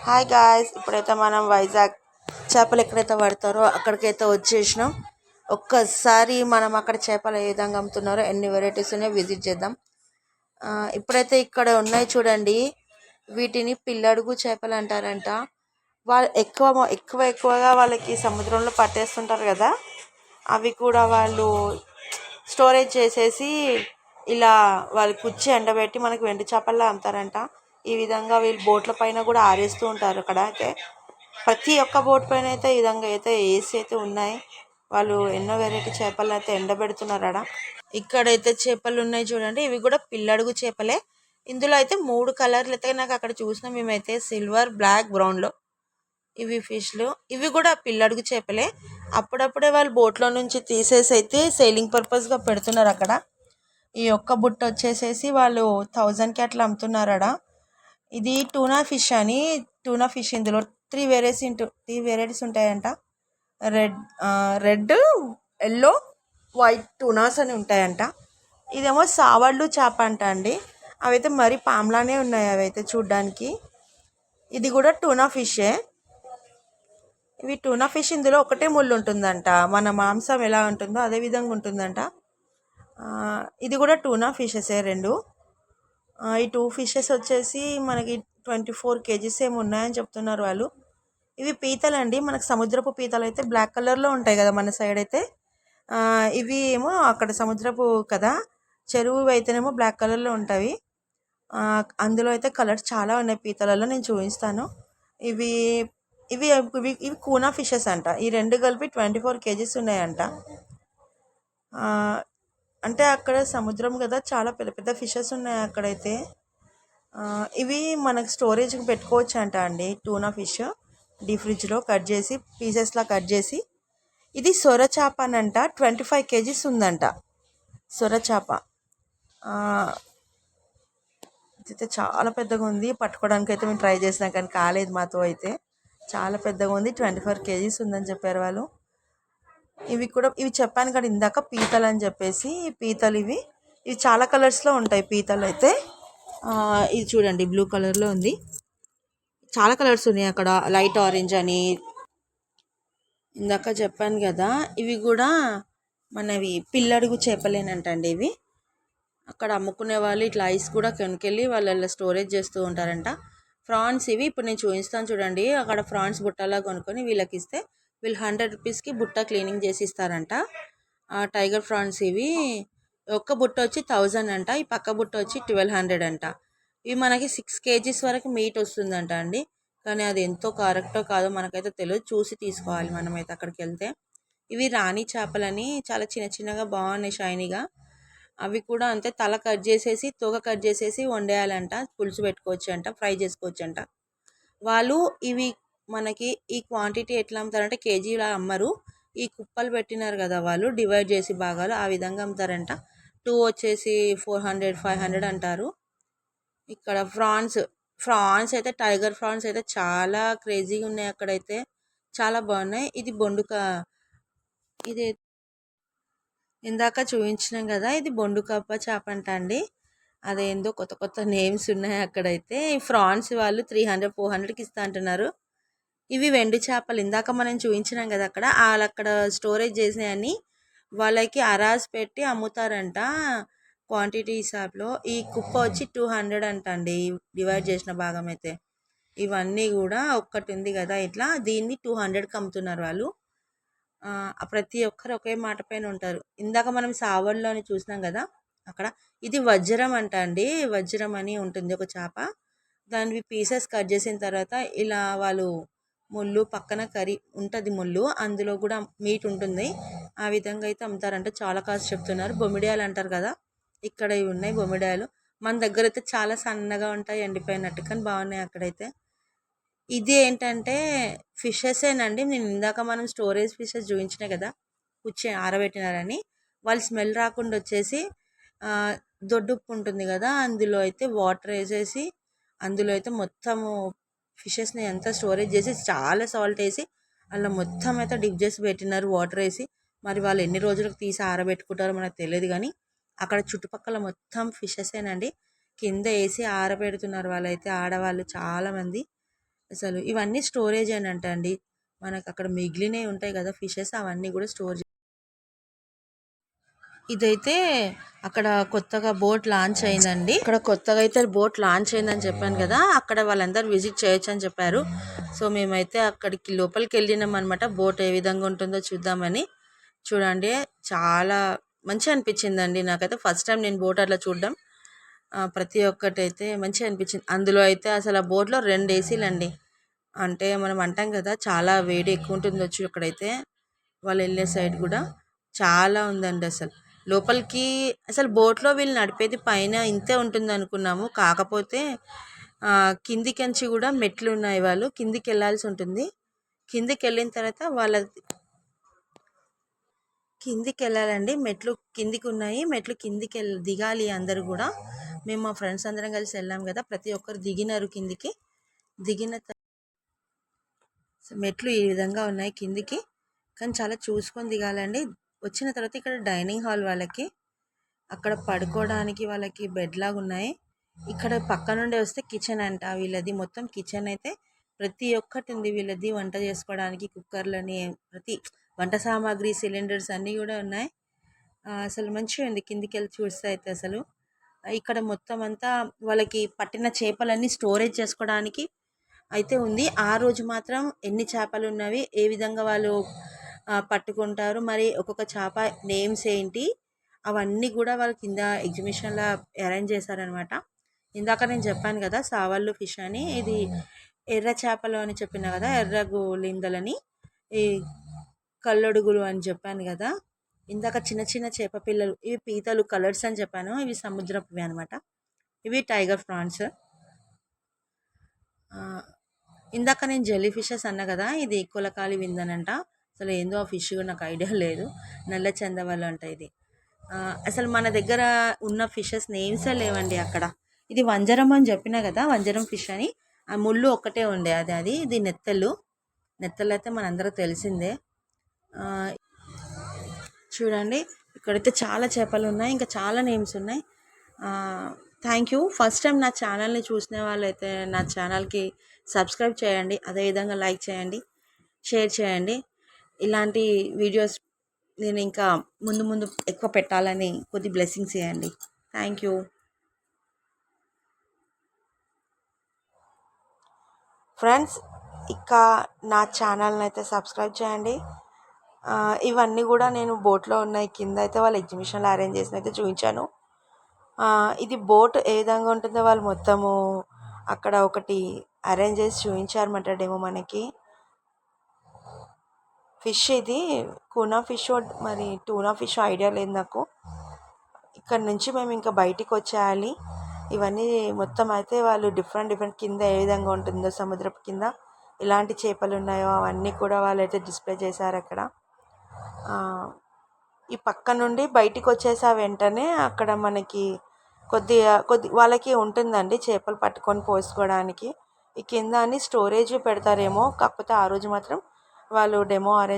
Hi guys, ఇప్పుడైతే మనం వైజాగ్ చేపలు ఎక్కడైతే పడతారో అక్కడికైతే వచ్చేసినాం. ఒక్కసారి మనం అక్కడ చేపలు ఏ విధంగా అమ్ముతున్నారో, ఎన్ని వెరైటీస్ ఉన్నాయో విజిట్ చేద్దాం. ఇప్పుడైతే ఇక్కడ ఉన్నాయి చూడండి, వీటిని పిల్లడుగు చేపలు అంటారంట. వాళ్ళు ఎక్కువగా వాళ్ళకి సముద్రంలో పట్టేస్తుంటారు కదా, అవి కూడా వాళ్ళు స్టోరేజ్ చేసేసి ఇలా వాళ్ళు కుచ్చి ఎండబెట్టి మనకి వెండి చేపల్లా అమ్ముతారంట. ఈ విధంగా వీళ్ళు బోట్ల పైన కూడా ఆరేస్తూ ఉంటారు. అక్కడ అయితే ప్రతి ఒక్క బోట్ పైన అయితే ఈ విధంగా అయితే ఏసీ అయితే ఉన్నాయి. వాళ్ళు ఎన్నో వెరైటీ చేపలు అయితే ఎండబెడుతున్నారు అక్కడ. ఇక్కడైతే చేపలు ఉన్నాయి చూడండి, ఇవి కూడా పిల్లడుగు చేపలే. ఇందులో అయితే 3 కలర్లు అయితే నాకు అక్కడ చూసినాం మేమైతే, సిల్వర్, బ్లాక్, బ్రౌన్లో ఇవి ఫిష్లు. ఇవి కూడా పిల్లడుగు చేపలే. అప్పుడప్పుడే వాళ్ళు బోట్లో నుంచి తీసేసి అయితే సేలింగ్ పర్పస్గా పెడుతున్నారు అక్కడ. ఈ ఒక్క బుట్ట వచ్చేసేసి వాళ్ళు 1000కి అట్లా అమ్ముతున్నారడ. ఇది టూనా ఫిష్ అని. టూనా ఫిష్ ఇందులో 3 వెరైటీస్ ఉంటాయంట. రెడ్, ఎల్లో, వైట్ టూనాస్ అని ఉంటాయంట. ఇదేమో సావళ్ళు చేప అంట అండి. అవైతే మరి పామ్లానే ఉన్నాయి అవి అయితే చూడ్డానికి. ఇది కూడా టూనా ఫిషే. ఇవి టూనా ఫిష్, ఇందులో ఒకటే ముళ్ళు ఉంటుందంట. మన మాంసం ఎలా ఉంటుందో అదే విధంగా ఉంటుందంట. ఇది కూడా టూనా ఫిషెసే 2. ఈ 2 ఫిషెస్ వచ్చేసి మనకి 24 kgs ఏమి ఉన్నాయని చెప్తున్నారు వాళ్ళు. ఇవి పీతలు అండి, మనకు సముద్రపు పీతలు అయితే బ్లాక్ కలర్లో ఉంటాయి కదా మన సైడ్ అయితే. ఇవి ఏమో అక్కడ సముద్రపు కదా, చెరువు అయితేనేమో బ్లాక్ కలర్లో ఉంటాయి. అందులో అయితే కలర్స్ చాలా ఉన్నాయి పీతలలో, నేను చూపిస్తాను. ఇవి ఇవి ఇవి ఇవి కూనా ఫిషెస్ అంట. ఈ 2 కలిపి 24 kgs ఉన్నాయంట. అంటే అక్కడ సముద్రం కదా, చాలా పెద్ద పెద్ద ఫిషెస్ ఉన్నాయి అక్కడైతే. ఇవి మనకు స్టోరేజ్కి పెట్టుకోవచ్చు అంట అండి. టూనా ఫిష్ డీప్ ఫ్రిడ్జ్లో కట్ చేసి పీసెస్లా కట్ చేసి. ఇది సొర చేప అనంట, 25 kgs ఉందంట సొర చేప. అయితే చాలా పెద్దగా ఉంది. పట్టుకోవడానికి అయితే మేము ట్రై చేసినాం కానీ కాలేదు మాతో అయితే. చాలా పెద్దగా ఉంది, 24 kgs ఉందని చెప్పారు వాళ్ళు. ఇవి చెప్పాను కదా ఇందాక, పీతలు అని చెప్పేసి. పీతలు ఇవి చాలా కలర్స్లో ఉంటాయి పీతలు అయితే. ఇది చూడండి, బ్లూ కలర్లో ఉంది. చాలా కలర్స్ ఉన్నాయి అక్కడ, లైట్ ఆరెంజ్ అని ఇందాక చెప్పాను కదా. ఇవి కూడా మనవి పిల్లడుగు చేపలేనంటండి ఇవి. అక్కడ అమ్ముకునే వాళ్ళు ఇట్లా ఐస్ కూడా కొనుకెళ్ళి వాళ్ళు స్టోరేజ్ చేస్తూ ఉంటారంట. ఫ్రాన్స్ ఇవి ఇప్పుడు నేను చూపిస్తాను చూడండి. అక్కడ ఫ్రాన్స్ బుట్టలా కొనుక్కొని వీళ్ళకి ఇస్తే వీళ్ళు 100 రూపీస్కి బుట్ట క్లీనింగ్ చేసి ఇస్తారంట. టైగర్ ఫ్రాన్స్ ఇవి. ఒక్క బుట్ట వచ్చి 1000 అంట, ఈ పక్క బుట్ట వచ్చి 1200 అంట. ఇవి మనకి 6 kgs వరకు మీట్ వస్తుందంట అండి. కానీ అది ఎంతో కరెక్టో కాదో మనకైతే తెలియదు, చూసి తీసుకోవాలి మనమైతే అక్కడికి వెళ్తే. ఇవి రాణి చేపలని, చాలా చిన్న చిన్నగా బాగున్నాయి షైనీగా. అవి కూడా అంతే, తల కట్ చేసేసి తోక కట్ చేసేసి వండేయాలంట. పులుసు పెట్టుకోవచ్చు అంట, ఫ్రై చేసుకోవచ్చు అంట. వాళ్ళు ఇవి మనకి ఈ క్వాంటిటీ ఎట్లా అమ్ముతారంటే కేజీలా అమ్మరు. ఈ కుప్పలు పెట్టినారు కదా వాళ్ళు, డివైడ్ చేసి భాగాలు, ఆ విధంగా అమ్ముతారంట. 2 వచ్చేసి 400, 500 అంటారు. ఇక్కడ ఫ్రాన్స్ అయితే, టైగర్ ఫ్రాన్స్ అయితే చాలా క్రేజీగా ఉన్నాయి అక్కడైతే, చాలా బాగున్నాయి. ఇది ఇది ఇందాక చూపించినాం కదా, ఇది బొండుకప్ప చేప అంట అండి. అదేందో కొత్త కొత్త నేమ్స్ ఉన్నాయి అక్కడైతే. ఈ ఫ్రాన్స్ వాళ్ళు 300, 400కి ఇస్తా అంటున్నారు. ఇవి వెండి చేపలు, ఇందాక మనం చూపించినాం కదా అక్కడ, వాళ్ళు అక్కడ స్టోరేజ్ చేసినాయని వాళ్ళకి అరాజ్ పెట్టి అమ్ముతారంట క్వాంటిటీ హిసాబ్లో. ఈ కుప్ప వచ్చి 200 అంట అండి, డివైడ్ చేసిన భాగం అయితే. ఇవన్నీ కూడా ఒక్కటి ఉంది కదా ఇట్లా, దీన్ని 200కి అమ్ముతున్నారు వాళ్ళు. ప్రతి ఒక్కరు ఒకే మాట పైన ఉంటారు. ఇందాక మనం సావడ్లోని చూసినాం కదా అక్కడ. ఇది వజ్రం అంట అండి, వజ్రం అని ఉంటుంది ఒక చేప. దానివి పీసెస్ కట్ చేసిన తర్వాత ఇలా వాళ్ళు ముళ్ళు పక్కన కర్రీ ఉంటుంది, ముళ్ళు అందులో కూడా మీట్ ఉంటుంది. ఆ విధంగా అయితే అమ్ముతారంట. చాలా కాస్ట్ చెప్తున్నారు. బొమ్మిడాయలు అంటారు కదా, ఇక్కడ ఇవి ఉన్నాయి బొమ్మిడాయలు. మన దగ్గర అయితే చాలా సన్నగా ఉంటాయి, ఎండిపోయినట్టు, కానీ బాగున్నాయి అక్కడైతే. ఇది ఏంటంటే ఫిషెసేనండి. నేను ఇందాక మనం స్టోరేజ్ ఫిషెస్ చూపించినాయి కదా, కూర్చొని ఆరబెట్టినారని. వాళ్ళు స్మెల్ రాకుండా వచ్చేసి దొడ్డుప్పు ఉంటుంది కదా, అందులో అయితే వాటర్ వేసేసి అందులో అయితే మొత్తము ఫిషెస్ని అంతా స్టోరేజ్ చేసి చాలా సాల్ట్ వేసి అలా మొత్తం అయితే డిప్ చేసి పెట్టినారు వాటర్ వేసి. మరి వాళ్ళు ఎన్ని రోజులకు తీసి ఆరబెట్టుకుంటారో మనకు తెలియదు, కానీ అక్కడ చుట్టుపక్కల మొత్తం ఫిషెసేనండి. కింద వేసి ఆరబెడుతున్నారు వాళ్ళైతే, ఆడవాళ్ళు చాలామంది. అసలు ఇవన్నీ స్టోరేజ్ అనంట అండి. మనకు అక్కడ మిగిలినవి ఉంటాయి కదా ఫిషెస్, అవన్నీ కూడా స్టోర్. ఇదైతే అక్కడ కొత్తగా బోట్ లాంచ్ అయిందండి. ఇక్కడ కొత్తగా అయితే బోట్ లాంచ్ అయిందని చెప్పాను కదా, అక్కడ వాళ్ళందరూ విజిట్ చేయొచ్చు అని చెప్పారు. సో మేమైతే అక్కడికి లోపలికి వెళ్ళినాం అనమాట, బోట్ ఏ విధంగా ఉంటుందో చూద్దామని. చూడండి, చాలా మంచిగా అనిపించిందండి నాకైతే. ఫస్ట్ టైం నేను బోట్ అట్లా చూడడం. ప్రతి ఒక్కటి అయితే మంచిగా అనిపించింది. అందులో అయితే అసలు ఆ బోట్లో 2 ఏసీలు అండి. అంటే మనం అంటాం కదా చాలా వేడి ఎక్కువ ఉంటుంది వచ్చు అక్కడైతే. వాళ్ళు వెళ్ళే సైడ్ కూడా చాలా ఉందండి అసలు. లోపలికి అసలు బోట్లో వీళ్ళు నడిపేది పైన ఇంతే ఉంటుంది అనుకున్నాము. కాకపోతే కిందికంచి కూడా మెట్లు ఉన్నాయి, వాళ్ళు కిందికి వెళ్ళాల్సి ఉంటుంది. కిందికి వెళ్ళిన తర్వాత కిందికి వెళ్ళాలండి, మెట్లు కిందికి ఉన్నాయి. మెట్లు కిందికి దిగాలి అందరూ కూడా. మేము మా ఫ్రెండ్స్ అందరం కలిసి వెళ్ళాం కదా, ప్రతి ఒక్కరు దిగినారు కిందికి. దిగిన మెట్లు ఈ విధంగా ఉన్నాయి కిందికి, కానీ చాలా చూసుకొని దిగాలండి. వచ్చిన తర్వాత ఇక్కడ డైనింగ్ హాల్ వాళ్ళకి, అక్కడ పడుకోవడానికి వాళ్ళకి బెడ్ లాగా ఉన్నాయి. ఇక్కడ పక్క నుండి వస్తే కిచెన్ అంట వీళ్ళది. మొత్తం కిచెన్ అయితే ప్రతి ఒక్కటి ఉంది వీళ్ళది. వంట చేసుకోవడానికి కుక్కర్లని, ప్రతి వంట సామాగ్రి, సిలిండర్స్ అన్నీ కూడా ఉన్నాయి. అసలు మంచిగా ఉంది కిందికి వెళ్ళి చూస్తే అయితే. అసలు ఇక్కడ మొత్తం అంతా వాళ్ళకి పట్టిన చేపలన్నీ స్టోరేజ్ చేసుకోవడానికి అయితే ఉంది. ఆ రోజు మాత్రం ఎన్ని చేపలు ఉన్నవి, ఏ విధంగా వాళ్ళు పట్టుకుంటారు, మరి ఒక్కొక్క చేప నేమ్స్ ఏంటి, అవన్నీ కూడా వాళ్ళు కింద ఎగ్జిబిషన్లో అరేంజ్ చేశారనమాట. ఇందాక నేను చెప్పాను కదా సావళ్ళు ఫిష్ అని, ఇది ఎర్ర చేపలు అని చెప్పిన కదా, ఎర్ర గోలిందలని, ఈ కల్లొడుగులు అని చెప్పాను కదా ఇందాక. చిన్న చిన్న చేప పిల్లలు, ఇవి పీతలు కలర్స్ అని చెప్పాను, ఇవి సముద్రపువి అనమాట. ఇవి టైగర్ ప్రాన్స్. ఇందాక నేను జెల్లీ ఫిషెస్ అన్నా కదా, ఇది కులకాలి విందనంట. అసలు ఏందో ఆ ఫిష్ నాకు ఐడియా లేదు. నల్ల చందవాళ్ళు అంట ఇది. అసలు మన దగ్గర ఉన్న ఫిషెస్ నేమ్సే లేవండి అక్కడ. ఇది వంజరం అని చెప్పినా కదా, వంజరం ఫిష్ అని. ఆ ముళ్ళు ఒక్కటే ఉండే, అది ఇది నెత్తలు. నెత్తలు అయితే మనందరూ తెలిసిందే. చూడండి, ఇక్కడైతే చాలా చేపలు ఉన్నాయి, ఇంకా చాలా నేమ్స్ ఉన్నాయి. Thank you. ఫస్ట్ టైం నా ఛానల్ని చూసిన వాళ్ళైతే నా ఛానల్కి సబ్స్క్రైబ్ చేయండి, అదేవిధంగా లైక్ చేయండి, షేర్ చేయండి. ఇలాంటి వీడియోస్ నేను ఇంకా ముందు ముందు ఎక్కువ పెట్టాలని కొద్ది బ్లెస్సింగ్స్ చేయండి. Thank you friends. ఇక నా ఛానల్ని అయితే సబ్స్క్రైబ్ చేయండి. ఇవన్నీ కూడా నేను బోట్లో ఉన్నాయి. కింద అయితే వాళ్ళు ఎగ్జిబిషన్లో అరేంజ్ చేసిన అయితే చూపించాను. ఇది బోట్ ఏ విధంగా ఉంటుందో వాళ్ళు మొత్తము అక్కడ ఒకటి అరేంజ్ చేసి చూపించారన్నమాట డెమో మనకి. ఫిష్ ఇది కూనా ఫిష్, మరి టూనా ఫిష్ ఐడియా లేదు నాకు. ఇక్కడ నుంచి మేము ఇంకా బయటికి వచ్చేయాలి. ఇవన్నీ మొత్తం అయితే వాళ్ళు డిఫరెంట్ కింద ఏ విధంగా ఉంటుందో సముద్రపు కింద ఎలాంటి చేపలు ఉన్నాయో అవన్నీ కూడా వాళ్ళు అయితే డిస్ప్లే చేశారు అక్కడ. ఈ పక్క నుండి బయటికి వచ్చేసా వెంటనే అక్కడ మనకి కొద్ది వాళ్ళకి ఉంటుందండి చేపలు పట్టుకొని పోసుకోవడానికి. ఈ కింద అని స్టోరేజ్ పెడతారేమో, కాకపోతే ఆ రోజు మాత్రం వాళ్ళు డెమో అరేంజ్